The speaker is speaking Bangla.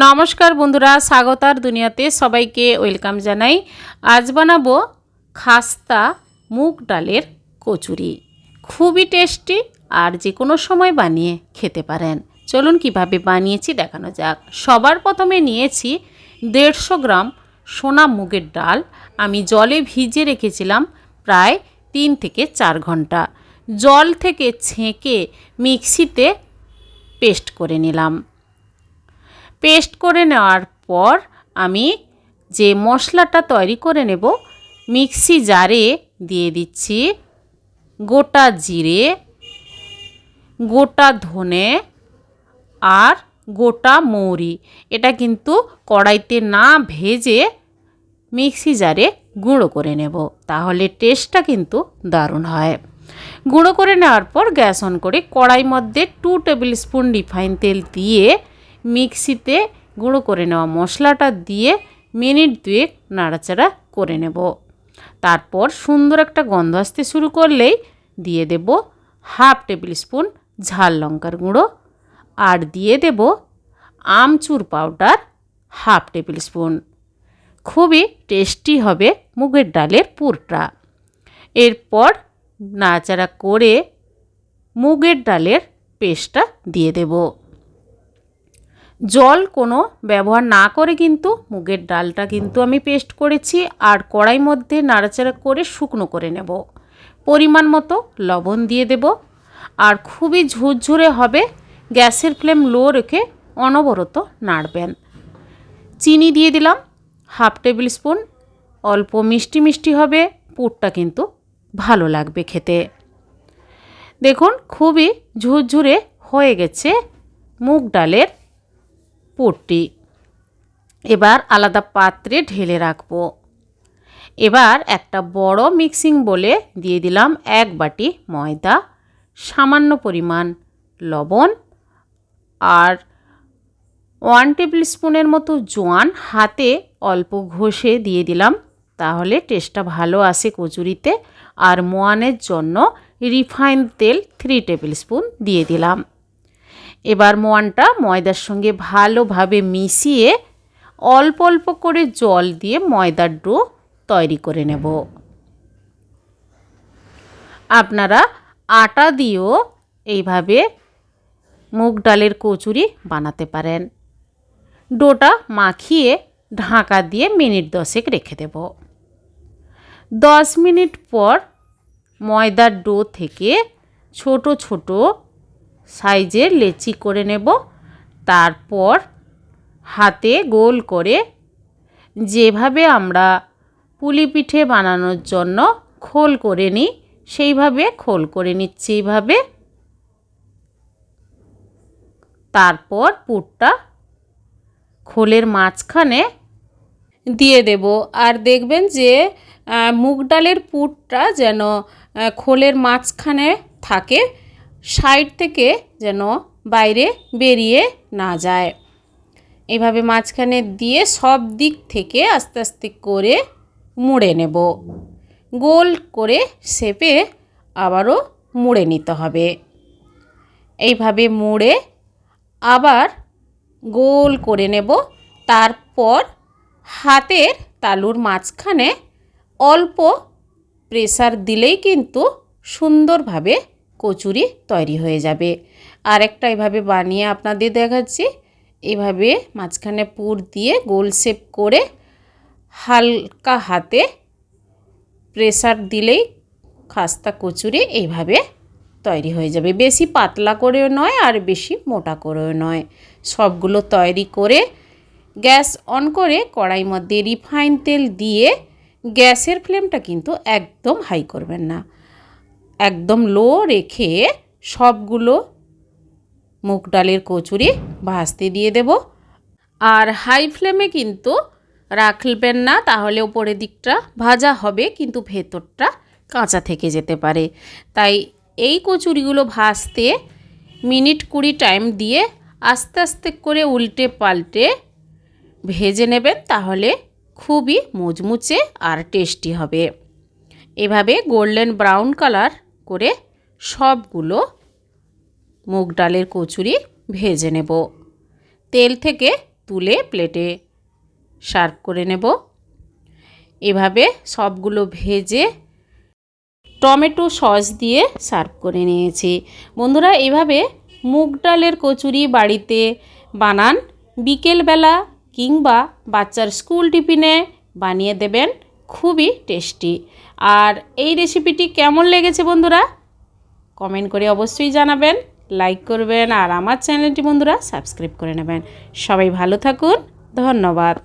নমস্কার বন্ধুরা, স্বাগতার দুনিয়াতে সবাইকে ওয়েলকাম জানাই। আজ বানাবো খাস্তা মুগ ডালের কচুরি। খুবই টেস্টি আর যে কোনো সময় বানিয়ে খেতে পারেন। চলুন কিভাবে বানিয়েছি দেখানো যাক। সবার প্রথমে নিয়েছি 150 গ্রাম সোনা মুগের ডাল। আমি জলে ভিজিয়ে রেখেছিলাম প্রায় 3 থেকে 4 ঘন্টা। জল থেকে ছেঁকে মিক্সিতে পেস্ট করে নিলাম। পেস্ট করে নেওয়ার পর আমি যে মশলাটা তৈরি করে নেব, মিক্সি জারে দিয়ে দিচ্ছি গোটা জিরে, গোটা ধনে আর গোটা মৌরি। এটা কিন্তু কড়াইতে না ভেজে মিক্সি জারে গুঁড়ো করে নেব, তাহলে টেস্টটা কিন্তু দারুণ হয়। গুঁড়ো করে নেওয়ার পর গ্যাস অন করে কড়াই মধ্যে 2 টেবিল স্পুন রিফাইন তেল দিয়ে মিক্সিতে গুঁড়ো করে নেওয়া মশলাটা দিয়ে মিনিট 2 নাড়াচাড়া করে নেব। তারপর সুন্দর একটা গন্ধ আসতে শুরু করলেই দিয়ে দেব 1/2 টেবিল স্পুন ঝাল লঙ্কার গুঁড়ো আর দিয়ে দেব আমচুর পাউডার 1/2 টেবিল স্পুন। খুবই টেস্টি হবে মুগের ডালের পুরটা। এরপর নাড়াচাড়া করে মুগের ডালের পেস্টটা দিয়ে দেব। জল কোনো ব্যবহার না করে কিন্তু মুগের ডালটা কিন্তু আমি পেস্ট করেছি। আর কড়াই মধ্যে নাড়াচাড়া করে শুকনো করে নেব। পরিমাণ মতো লবণ দিয়ে দেব। আর খুবই ঝুরঝুরে হবে, গ্যাসের ফ্লেম লো রেখে অনবরত নাড়বেন। চিনি দিয়ে দিলাম 1/2 টেবিল স্পুন। অল্প মিষ্টি মিষ্টি হবে, পুরটা কিন্তু ভালো লাগবে খেতে। দেখুন খুবই ঝুরঝুরে হয়ে গেছে মুগ ডালের পুরটি। এবার আলাদা পাত্রে ঢেলে রাখবো। এবার একটা বড় মিক্সিং বোলে দিয়ে দিলাম 1 বাটি ময়দা, সামান্য পরিমাণ লবণ আর 1 টেবিল স্পুনের মতো জোয়ান হাতে অল্প ঘষে দিয়ে দিলাম, তাহলে টেস্টটা ভালো আসে কচুরিতে। আর মোয়ানের জন্য রিফাইন তেল 3 টেবিল স্পুন দিয়ে দিলাম। এবার মোয়ানটা ময়দার সঙ্গে ভালোভাবে মিশিয়ে অল্প অল্প করে জল দিয়ে ময়দার ডো তৈরি করে নেব। আপনারা আটা দিয়েও এইভাবে মুগ ডালের কচুরি বানাতে পারেন। ডোটা মাখিয়ে ঢাকা দিয়ে মিনিট 10 রেখে দেব। 10 মিনিট পর ময়দার ডো থেকে ছোট ছোট সাইজের লেচি করে নেব। তারপর হাতে গোল করে যেভাবে আমরা পুলি পিঠে বানানোর জন্য খোল করে নিই, সেইভাবে খোল করে নিচ্ছি এইভাবে। তারপর পুরটা খোলের মাঝখানে দিয়ে দেব। আর দেখবেন যে মুগ ডালের পুরটা যেন খোলের মাঝখানে থাকে, সাইড থেকে যেন বাইরে বেরিয়ে না যায়। এভাবে মাঝখানে দিয়ে সব দিক থেকে আস্তে আস্তে করে মুড়ে নেব। গোল করে শেপে আবারও মুড়ে নিতে হবে। এইভাবে মুড়ে আবার গোল করে নেব। তারপর হাতের তালুর মাঝখানে অল্প প্রেসার দিলেই কিন্তু সুন্দরভাবে কচুরি তৈরি হয়ে যাবে। আরেকটা এভাবে বানিয়ে আপনাদের দেখাচ্ছি। এভাবে মাঝখানে পুর দিয়ে গোল শেপ করে হালকা হাতে প্রেসার দিলেই খাস্তা কচুরি এইভাবে তৈরি হয়ে যাবে। বেশি পাতলা করেও নয় আর বেশি মোটা করেও নয়। সবগুলো তৈরি করে গ্যাস অন করে কড়াই মধ্যে রিফাইন তেল দিয়ে গ্যাসের ফ্লেমটা কিন্তু একদম হাই করবেন না, একদম লো রেখে সবগুলো মুগ ডালের কচুরি ভাজতে দিয়ে দেব। আর হাই ফ্লেমে কিন্তু রাখবেন না, তাহলে উপরের দিকটা ভাজা হবে কিন্তু ভেতরটা কাঁচা থেকে যেতে পারে। তাই এই কচুরিগুলো ভাজতে মিনিট 20 টাইম দিয়ে আস্তে আস্তে করে উল্টে পাল্টে ভেজে নেবেন, তাহলে খুবই মুচমুচে আর টেস্টি হবে। এভাবে গোল্ডেন ব্রাউন কালার করে সবগুলো মুগ ডালের কচুরি ভেজে নেব। তেল থেকে তুলে প্লেটে সার্ভ করে নেব। এভাবে সবগুলো ভেজে টমেটো সস দিয়ে সার্ভ করে নিয়েছি। বন্ধুরা, এভাবে মুগ ডালের কচুরি বাড়িতে বানান, বিকেলবেলা কিংবা বাচ্চার স্কুল টিফিনে বানিয়ে দেবেন, খুবই টেস্টি। আর এই রেসিপিটি কেমন লেগেছে বন্ধুরা, কমেন্ট করে অবশ্যই জানাবেন, লাইক করবেন আর আমার চ্যানেলটি বন্ধুরা সাবস্ক্রাইব করে নেবেন। সবাই ভালো থাকুন, ধন্যবাদ।